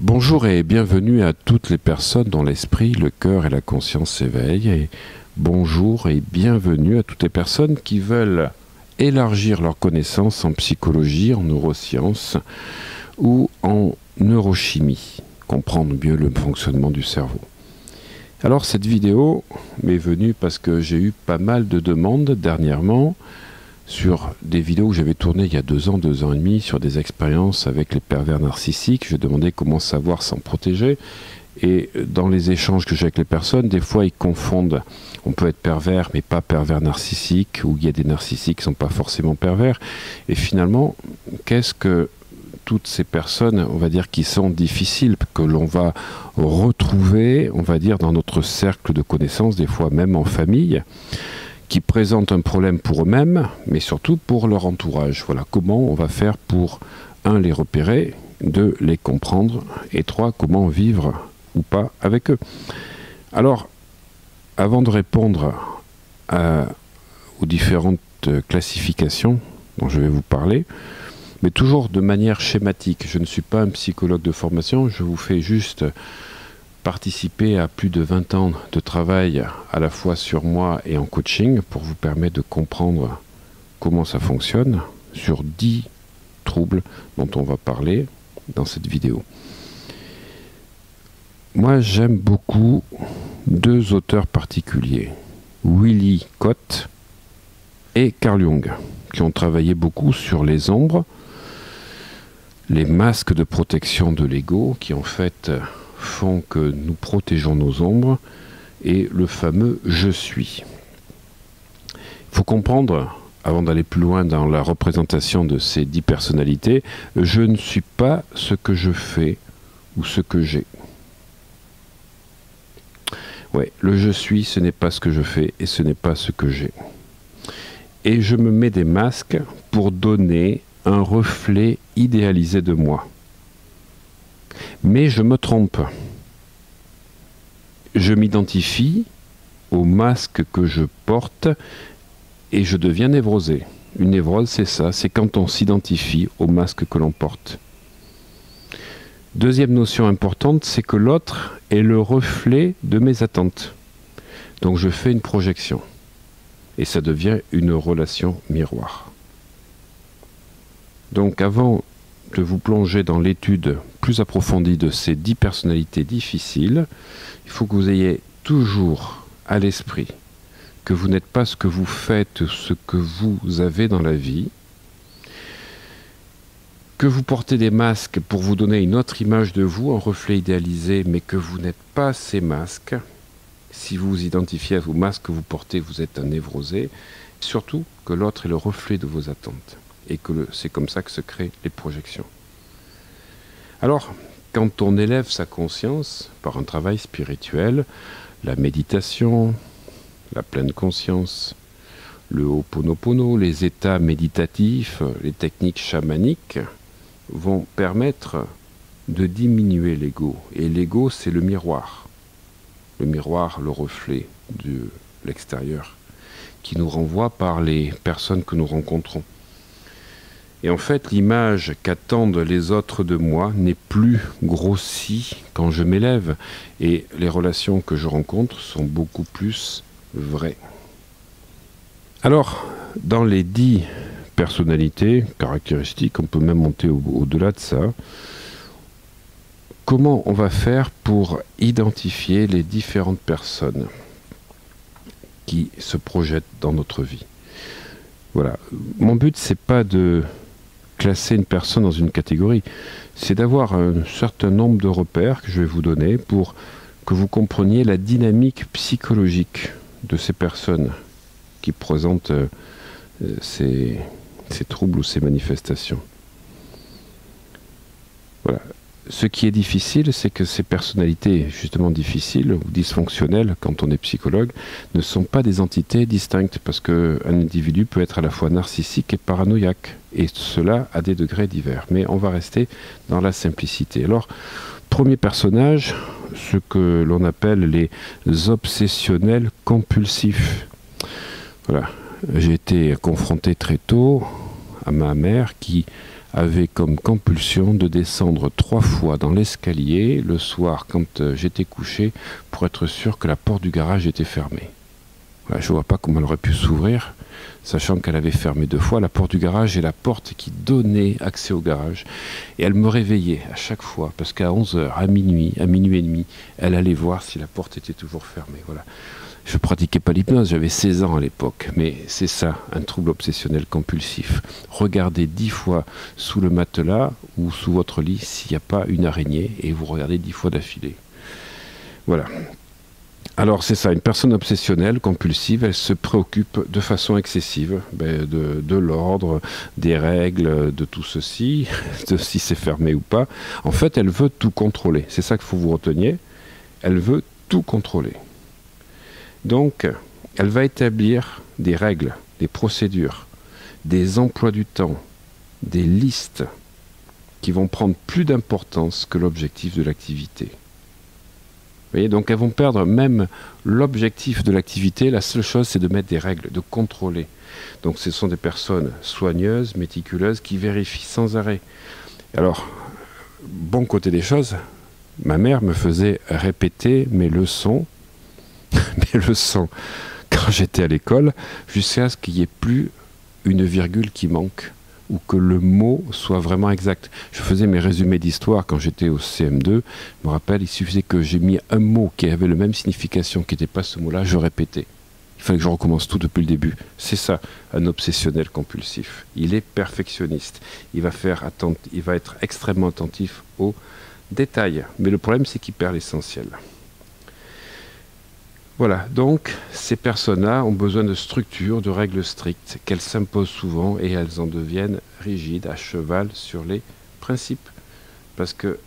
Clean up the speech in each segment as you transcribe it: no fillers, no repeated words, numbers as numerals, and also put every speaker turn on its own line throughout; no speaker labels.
Bonjour et bienvenue à toutes les personnes dont l'esprit, le cœur et la conscience s'éveillent. Et bonjour et bienvenue à toutes les personnes qui veulent élargir leurs connaissances en psychologie, en neurosciences ou en neurochimie, comprendre mieux le fonctionnement du cerveau. Alors cette vidéo m'est venue parce que j'ai eu pas mal de demandes dernièrement sur des vidéos que j'avais tournées il y a 2 ans et demi, sur des expériences avec les pervers narcissiques. Je demandais comment savoir s'en protéger. Et dans les échanges que j'ai avec les personnes, des fois ils confondent. On peut être pervers, mais pas pervers narcissique, ou il y a des narcissiques qui ne sont pas forcément pervers. Et finalement, qu'est-ce que toutes ces personnes, on va dire, qui sont difficiles, que l'on va retrouver, on va dire, dans notre cercle de connaissances, des fois même en famille, qui présentent un problème pour eux-mêmes, mais surtout pour leur entourage. Voilà, comment on va faire pour, 1, les repérer, 2, les comprendre, et 3, comment vivre ou pas avec eux. Alors, avant de répondre aux différentes classifications dont je vais vous parler, mais toujours de manière schématique, je ne suis pas un psychologue de formation, je vous fais juste participer à plus de 20 ans de travail à la fois sur moi et en coaching pour vous permettre de comprendre comment ça fonctionne sur 10 troubles dont on va parler dans cette vidéo. Moi, j'aime beaucoup 2 auteurs particuliers, Winnicott et Carl Jung, qui ont travaillé beaucoup sur les ombres, les masques de protection de l'ego, qui en fait font que nous protégeons nos ombres, et le fameux « je suis ». Il faut comprendre, avant d'aller plus loin dans la représentation de ces 10 personnalités, je ne suis pas ce que je fais ou ce que j'ai. Ouais, le « je suis », ce n'est pas ce que je fais et ce n'est pas ce que j'ai. Et je me mets des masques pour donner un reflet idéalisé de moi. Mais je me trompe. Je m'identifie au masque que je porte et je deviens névrosé. Une névrose, c'est ça, c'est quand on s'identifie au masque que l'on porte. Deuxième notion importante, c'est que l'autre est le reflet de mes attentes. Donc je fais une projection. Et ça devient une relation miroir. Donc avant de vous plonger dans l'étude plus approfondie de ces 10 personnalités difficiles, il faut que vous ayez toujours à l'esprit que vous n'êtes pas ce que vous faites, ce que vous avez dans la vie, que vous portez des masques pour vous donner une autre image de vous, un reflet idéalisé, mais que vous n'êtes pas ces masques. Si vous vous identifiez à vos masques que vous portez, vous êtes un névrosé. Surtout que l'autre est le reflet de vos attentes. Et que c'est comme ça que se créent les projections. Alors, quand on élève sa conscience par un travail spirituel, la méditation, la pleine conscience, le Ho'oponopono, les états méditatifs, les techniques chamaniques vont permettre de diminuer l'ego. Et l'ego, c'est le miroir. Le miroir, le reflet de l'extérieur, qui nous renvoie par les personnes que nous rencontrons. Et en fait, l'image qu'attendent les autres de moi n'est plus grossie quand je m'élève. Et les relations que je rencontre sont beaucoup plus vraies. Alors, dans les 10 personnalités, caractéristiques, on peut même monter au-delà de ça, comment on va faire pour identifier les différentes personnes qui se projettent dans notre vie? Voilà. Mon but, c'est pas de classer une personne dans une catégorie, c'est d'avoir un certain nombre de repères que je vais vous donner pour que vous compreniez la dynamique psychologique de ces personnes qui présentent ces troubles ou ces manifestations. Voilà. Ce qui est difficile, c'est que ces personnalités justement difficiles ou dysfonctionnelles, quand on est psychologue, ne sont pas des entités distinctes, parce qu'un individu peut être à la fois narcissique et paranoïaque, et cela à des degrés divers. Mais on va rester dans la simplicité. Alors, premier personnage, ce que l'on appelle les obsessionnels compulsifs. Voilà. J'ai été confronté très tôt à ma mère qui avait comme compulsion de descendre 3 fois dans l'escalier le soir quand j'étais couché pour être sûr que la porte du garage était fermée. Voilà, je ne vois pas comment elle aurait pu s'ouvrir, sachant qu'elle avait fermé 2 fois la porte du garage et la porte qui donnait accès au garage. Et elle me réveillait à chaque fois, parce qu'à 11h, à minuit et demi, elle allait voir si la porte était toujours fermée. Voilà. Je ne pratiquais pas l'hypnose, j'avais 16 ans à l'époque, mais c'est ça, un trouble obsessionnel compulsif. Regardez 10 fois sous le matelas ou sous votre lit s'il n'y a pas une araignée, et vous regardez 10 fois d'affilée. Voilà. Alors c'est ça, une personne obsessionnelle, compulsive, elle se préoccupe de façon excessive de l'ordre, des règles, de tout ceci, de si c'est fermé ou pas. En fait, elle veut tout contrôler, c'est ça qu'il faut vous retenir, elle veut tout contrôler. Donc, elle va établir des règles, des procédures, des emplois du temps, des listes qui vont prendre plus d'importance que l'objectif de l'activité. Vous voyez, donc elles vont perdre même l'objectif de l'activité. La seule chose, c'est de mettre des règles, de contrôler. Donc ce sont des personnes soigneuses, méticuleuses, qui vérifient sans arrêt. Alors, bon côté des choses, ma mère me faisait répéter mes leçons quand j'étais à l'école, jusqu'à ce qu'il n'y ait plus une virgule qui manque, ou que le mot soit vraiment exact. Je faisais mes résumés d'histoire quand j'étais au CM2. Je me rappelle, il suffisait que j'ai mis un mot qui avait la même signification, qui n'était pas ce mot-là, je répétais. Il fallait que je recommence tout depuis le début. C'est ça, un obsessionnel compulsif. Il est perfectionniste. Il va être extrêmement attentif aux détails. Mais le problème, c'est qu'il perd l'essentiel. Voilà, donc ces personnes-là ont besoin de structures, de règles strictes, qu'elles s'imposent souvent et elles en deviennent rigides, à cheval sur les principes. Parce que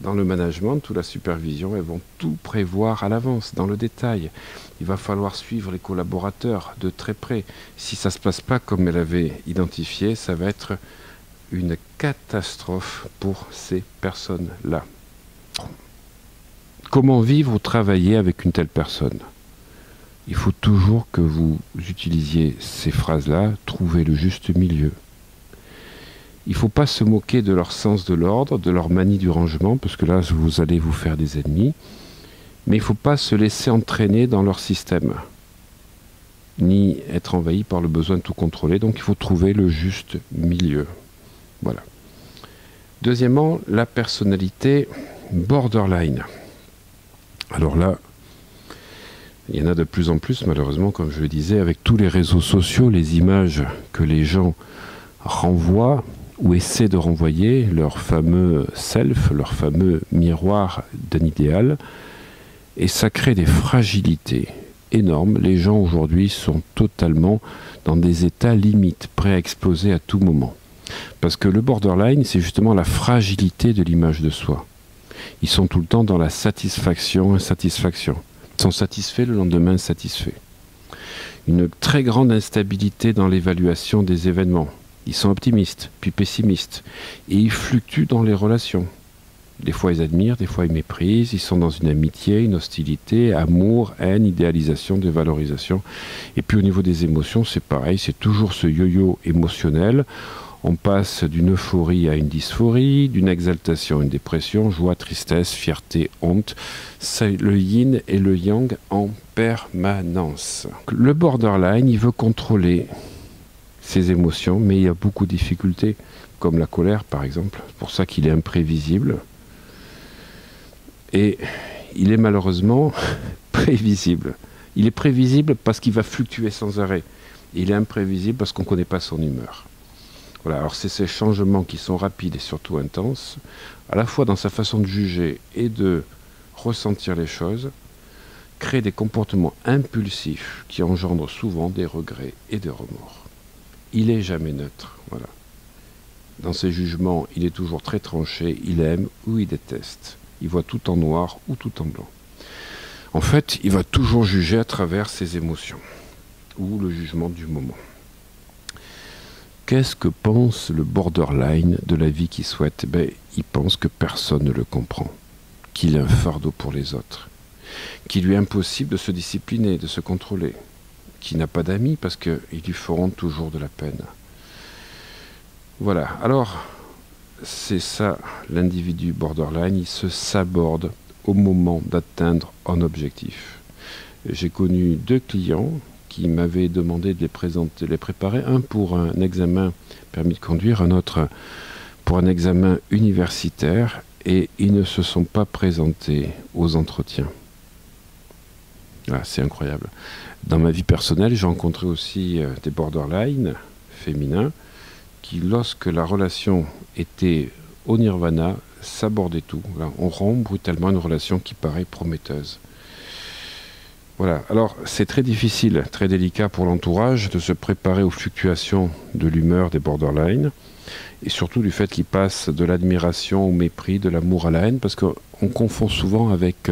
dans le management ou la supervision, elles vont tout prévoir à l'avance, dans le détail. Il va falloir suivre les collaborateurs de très près. Si ça ne se passe pas comme elle avait identifié, ça va être une catastrophe pour ces personnes-là. Comment vivre ou travailler avec une telle personne? Il faut toujours que vous utilisiez ces phrases-là, trouver le juste milieu. Il ne faut pas se moquer de leur sens de l'ordre, de leur manie du rangement, parce que là, vous allez vous faire des ennemis. Mais il ne faut pas se laisser entraîner dans leur système, ni être envahi par le besoin de tout contrôler. Donc il faut trouver le juste milieu. Voilà. Deuxièmement, la personnalité borderline. Alors là, il y en a de plus en plus, malheureusement, comme je le disais, avec tous les réseaux sociaux, les images que les gens renvoient ou essaient de renvoyer, leur fameux self, leur fameux miroir d'un idéal, et ça crée des fragilités énormes. Les gens aujourd'hui sont totalement dans des états limites, prêts à exploser à tout moment. Parce que le borderline, c'est justement la fragilité de l'image de soi. Ils sont tout le temps dans la satisfaction, insatisfaction. Ils sont satisfaits, le lendemain insatisfaits. Une très grande instabilité dans l'évaluation des événements. Ils sont optimistes, puis pessimistes. Et ils fluctuent dans les relations. Des fois ils admirent, des fois ils méprisent. Ils sont dans une amitié, une hostilité, amour, haine, idéalisation, dévalorisation. Et puis au niveau des émotions, c'est pareil. C'est toujours ce yo-yo émotionnel. On passe d'une euphorie à une dysphorie, d'une exaltation à une dépression, joie, tristesse, fierté, honte. C'est le yin et le yang en permanence. Le borderline, il veut contrôler ses émotions, mais il y a beaucoup de difficultés, comme la colère par exemple. C'est pour ça qu'il est imprévisible. Et il est malheureusement prévisible. Il est prévisible parce qu'il va fluctuer sans arrêt. Il est imprévisible parce qu'on ne connaît pas son humeur. Voilà, alors c'est ces changements qui sont rapides et surtout intenses, à la fois dans sa façon de juger et de ressentir les choses, créent des comportements impulsifs qui engendrent souvent des regrets et des remords. Il n'est jamais neutre, voilà. Dans ses jugements, il est toujours très tranché, il aime ou il déteste. Il voit tout en noir ou tout en blanc. En fait, il va toujours juger à travers ses émotions ou le jugement du moment. Qu'est-ce que pense le borderline de la vie qu'il souhaite? Il pense que personne ne le comprend, qu'il est un fardeau pour les autres, qu'il lui est impossible de se discipliner, de se contrôler, qu'il n'a pas d'amis parce qu'ils lui feront toujours de la peine. Voilà, alors c'est ça l'individu borderline, il se saborde au moment d'atteindre un objectif. J'ai connu 2 clients qui m'avaient demandé de les préparer, un pour un examen permis de conduire, un autre pour un examen universitaire, et ils ne se sont pas présentés aux entretiens. Ah, c'est incroyable. Dans ma vie personnelle, j'ai rencontré aussi des borderline féminins qui, lorsque la relation était au nirvana, s'abordaient tout. Là, on rompt brutalement une relation qui paraît prometteuse. Voilà, alors c'est très difficile, très délicat pour l'entourage de se préparer aux fluctuations de l'humeur des borderline, et surtout du fait qu'ils passent de l'admiration au mépris, de l'amour à la haine, parce qu'on confond souvent avec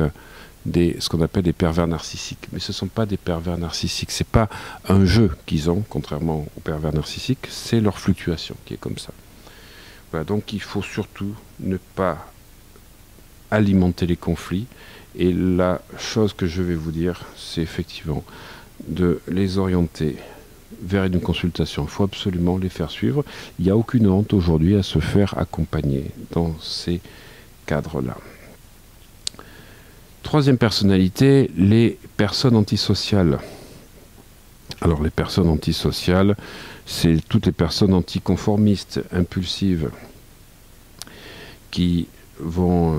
ce qu'on appelle des pervers narcissiques. Mais ce ne sont pas des pervers narcissiques, c'est pas un jeu qu'ils ont, contrairement aux pervers narcissiques, c'est leur fluctuation qui est comme ça. Voilà, donc il faut surtout ne pas alimenter les conflits. Et la chose que je vais vous dire, c'est effectivement de les orienter vers une consultation. Il faut absolument les faire suivre. Il n'y a aucune honte aujourd'hui à se faire accompagner dans ces cadres-là. Troisième personnalité, les personnes antisociales. Alors les personnes antisociales, c'est toutes les personnes anticonformistes, impulsives, qui vont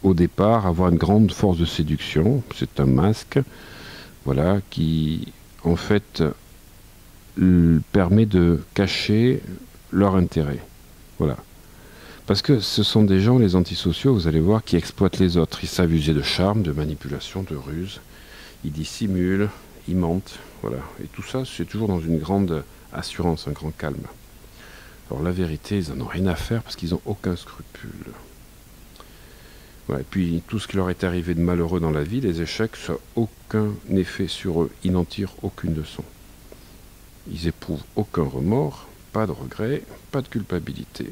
au départ avoir une grande force de séduction. C'est un masque, voilà, qui en fait permet de cacher leur intérêt. Voilà. Parce que ce sont des gens, les antisociaux, vous allez voir, qui exploitent les autres. Ils savent user de charme, de manipulation, de ruse. Ils dissimulent, ils mentent. Voilà. Et tout ça, c'est toujours dans une grande assurance, un grand calme. Alors la vérité, ils n'en ont rien à faire parce qu'ils n'ont aucun scrupule. Ouais, et puis tout ce qui leur est arrivé de malheureux dans la vie, les échecs, ça n'a aucun effet sur eux. Ils n'en tirent aucune leçon. Ils éprouvent aucun remords, pas de regret, pas de culpabilité.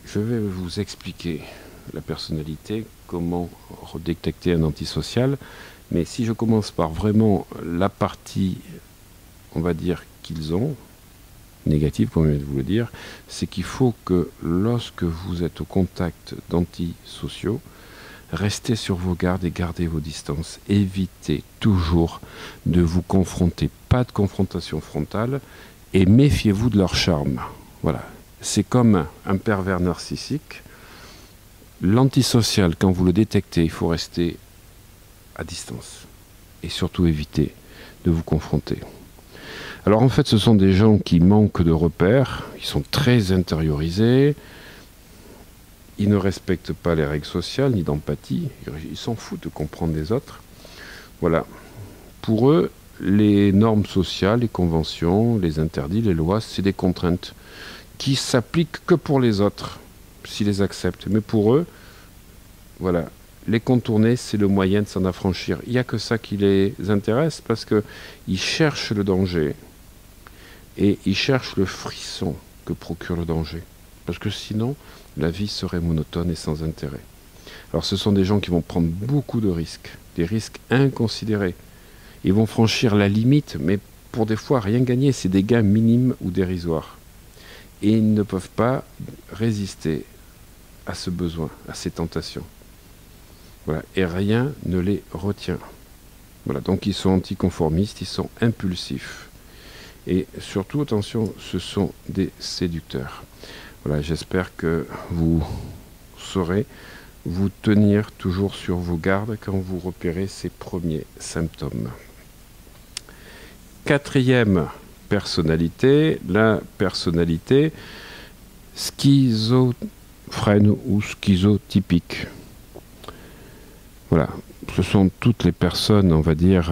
Je vais vous expliquer la personnalité, comment détecter un antisocial. Mais si je commence par vraiment la partie, on va dire, qu'ils ont, négative, comme je viens de vous le dire, c'est qu'il faut que lorsque vous êtes au contact d'antisociaux, restez sur vos gardes et gardez vos distances. Évitez toujours de vous confronter. Pas de confrontation frontale et méfiez-vous de leur charme. Voilà. C'est comme un pervers narcissique. L'antisocial, quand vous le détectez, il faut rester à distance et surtout éviter de vous confronter. Alors en fait, ce sont des gens qui manquent de repères, ils sont très intériorisés, ils ne respectent pas les règles sociales ni d'empathie, ils s'en foutent de comprendre les autres. Voilà. Pour eux, les normes sociales, les conventions, les interdits, les lois, c'est des contraintes qui s'appliquent que pour les autres, s'ils les acceptent. Mais pour eux, voilà, les contourner, c'est le moyen de s'en affranchir. Il n'y a que ça qui les intéresse parce qu'ils cherchent le danger. Et ils cherchent le frisson que procure le danger. Parce que sinon, la vie serait monotone et sans intérêt. Alors ce sont des gens qui vont prendre beaucoup de risques, des risques inconsidérés. Ils vont franchir la limite, mais pour des fois rien gagner, c'est des gains minimes ou dérisoires. Et ils ne peuvent pas résister à ce besoin, à ces tentations. Voilà. Et rien ne les retient. Voilà. Donc ils sont anticonformistes, ils sont impulsifs. Et surtout, attention, ce sont des séducteurs. Voilà, j'espère que vous saurez vous tenir toujours sur vos gardes quand vous repérez ces premiers symptômes. Quatrième personnalité, la personnalité schizophrène ou schizotypique. Voilà, ce sont toutes les personnes, on va dire,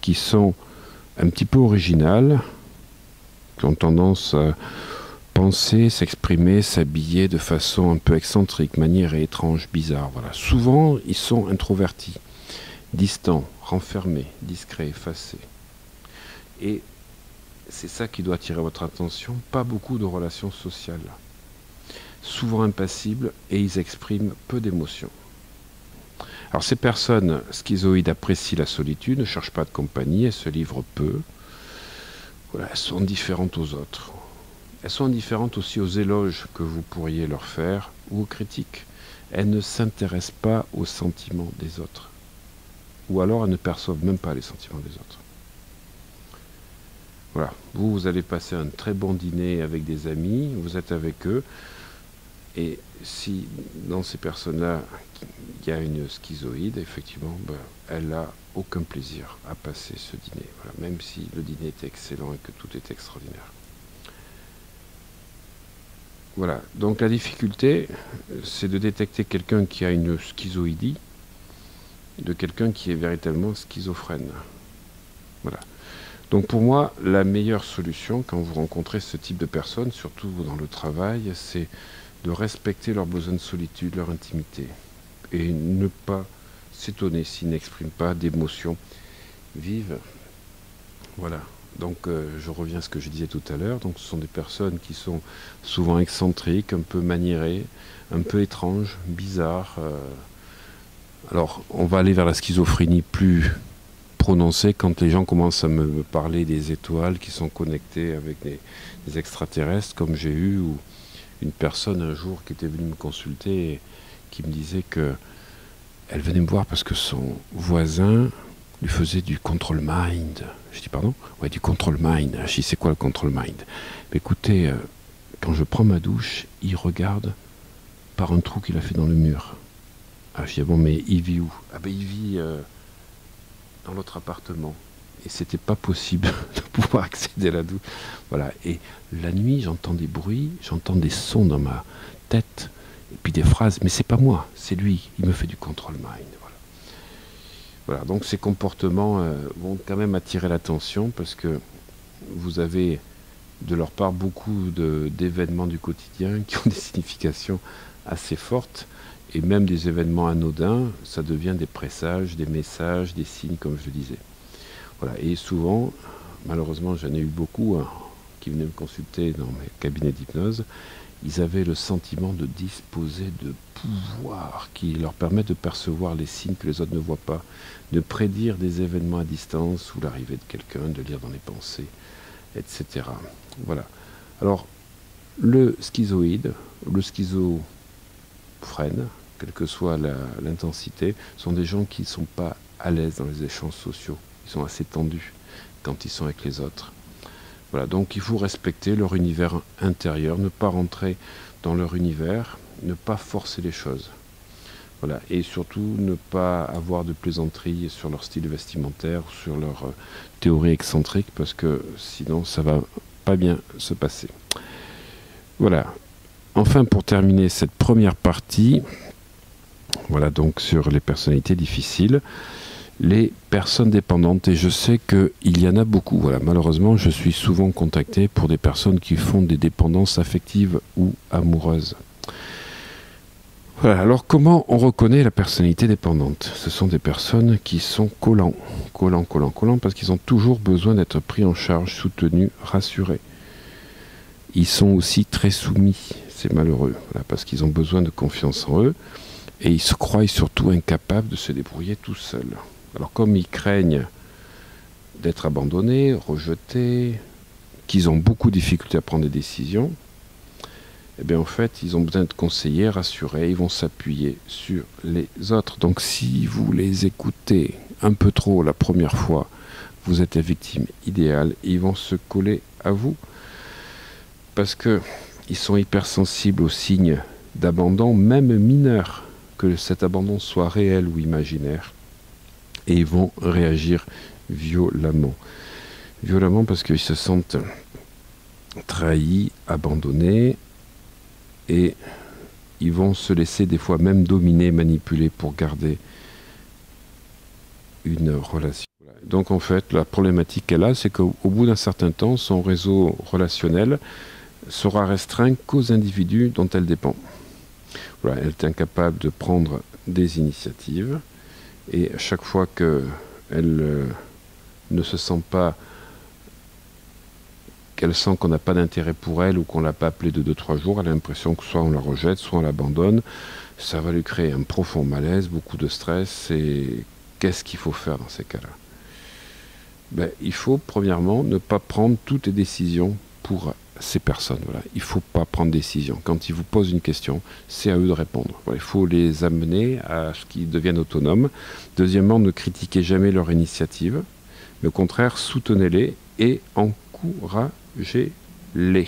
qui sont un petit peu originales, qui ont tendance à penser, s'exprimer, s'habiller de façon un peu excentrique, maniérée, étrange, bizarre. Voilà. Souvent, ils sont introvertis, distants, renfermés, discrets, effacés. Et c'est ça qui doit attirer votre attention, pas beaucoup de relations sociales. Souvent impassibles et ils expriment peu d'émotions. Alors ces personnes schizoïdes apprécient la solitude, ne cherchent pas de compagnie, elles se livrent peu. Voilà, elles sont indifférentes aux autres. Elles sont indifférentes aussi aux éloges que vous pourriez leur faire ou aux critiques. Elles ne s'intéressent pas aux sentiments des autres. Ou alors elles ne perçoivent même pas les sentiments des autres. Voilà, vous allez passer un très bon dîner avec des amis, vous êtes avec eux, et si dans ces personnes-là, il y a une schizoïde, effectivement, elle n'a aucun plaisir à passer ce dîner, voilà, même si le dîner est excellent et que tout est extraordinaire. Voilà, donc la difficulté, c'est de détecter quelqu'un qui a une schizoïdie, de quelqu'un qui est véritablement schizophrène. Voilà. Donc pour moi, la meilleure solution quand vous rencontrez ce type de personnes, surtout dans le travail, c'est de respecter leurs besoins de solitude, leur intimité, et ne pas s'étonner s'ils n'expriment pas d'émotions vives. Voilà. Donc je reviens à ce que je disais tout à l'heure. Donc ce sont des personnes qui sont souvent excentriques, un peu maniérées, un peu étranges, bizarres. Alors on va aller vers la schizophrénie plus prononcée quand les gens commencent à me parler des étoiles qui sont connectées avec des extraterrestres, comme j'ai eu ou une personne un jour qui était venue me consulter et qui me disait que elle venait me voir parce que son voisin lui faisait du control mind. Je dis pardon? Ouais, du control mind. Je dis c'est quoi le control mind? Mais écoutez, quand je prends ma douche, il regarde par un trou qu'il a fait dans le mur. Ah, je dis bon, mais il vit où? Ah ben il vit dans l'autre appartement. Et c'était pas possible de pouvoir accéder à la douche. Voilà. Et la nuit, j'entends des bruits, j'entends des sons dans ma tête, et puis des phrases, mais c'est pas moi, c'est lui, il me fait du control mind. Voilà. Voilà. Donc ces comportements vont quand même attirer l'attention parce que vous avez de leur part beaucoup d'événements du quotidien qui ont des significations assez fortes. Et même des événements anodins, ça devient des présages, des messages, des signes, comme je le disais. Voilà. Et souvent, malheureusement, j'en ai eu beaucoup qui venaient me consulter dans mes cabinets d'hypnose. Ils avaient le sentiment de disposer de pouvoirs qui leur permettent de percevoir les signes que les autres ne voient pas, de prédire des événements à distance ou l'arrivée de quelqu'un, de lire dans les pensées, etc. Voilà. Alors, le schizoïde, le schizophrène, quelle que soit l'intensité, sont des gens qui ne sont pas à l'aise dans les échanges sociaux. Ils sont assez tendus quand ils sont avec les autres. Voilà, donc il faut respecter leur univers intérieur, ne pas rentrer dans leur univers, ne pas forcer les choses. Voilà, et surtout ne pas avoir de plaisanteries sur leur style vestimentaire, sur leur théorie excentrique, parce que sinon ça va pas bien se passer. Voilà. Enfin, pour terminer cette première partie, voilà donc sur les personnalités difficiles, les personnes dépendantes, et je sais qu'il y en a beaucoup. Voilà, malheureusement, je suis souvent contacté pour des personnes qui font des dépendances affectives ou amoureuses. Voilà, alors comment on reconnaît la personnalité dépendante? Ce sont des personnes qui sont collants, parce qu'ils ont toujours besoin d'être pris en charge, soutenus, rassurés. Ils sont aussi très soumis, c'est malheureux, voilà, parce qu'ils ont besoin de confiance en eux, et ils se croient surtout incapables de se débrouiller tout seuls. Alors comme ils craignent d'être abandonnés, rejetés, qu'ils ont beaucoup de difficultés à prendre des décisions, eh bien en fait ils ont besoin d'être conseillés, rassurés, ils vont s'appuyer sur les autres. Donc si vous les écoutez un peu trop la première fois, vous êtes la victime idéale et ils vont se coller à vous parce qu'ils sont hypersensibles aux signes d'abandon, même mineurs, que cet abandon soit réel ou imaginaire. Et ils vont réagir violemment. Violemment parce qu'ils se sentent trahis, abandonnés, et ils vont se laisser des fois même dominer, manipuler pour garder une relation. Donc en fait, la problématique qu'elle a, c'est qu'au bout d'un certain temps, son réseau relationnel sera restreint qu'aux individus dont elle dépend. Voilà, elle est incapable de prendre des initiatives, et à chaque fois qu'elle ne se sent pas, qu'elle sent qu'on n'a pas d'intérêt pour elle ou qu'on ne l'a pas appelée de 2-3 jours, elle a l'impression que soit on la rejette, soit on l'abandonne. Ça va lui créer un profond malaise, beaucoup de stress, et qu'est-ce qu'il faut faire dans ces cas-là? Il faut premièrement ne pas prendre toutes les décisions pour ces personnes. Voilà. Il ne faut pas prendre de décision. Quand ils vous posent une question, c'est à eux de répondre. Voilà. Il faut les amener à ce qu'ils deviennent autonomes. Deuxièmement, ne critiquez jamais leur initiative, mais au contraire, soutenez-les et encouragez-les.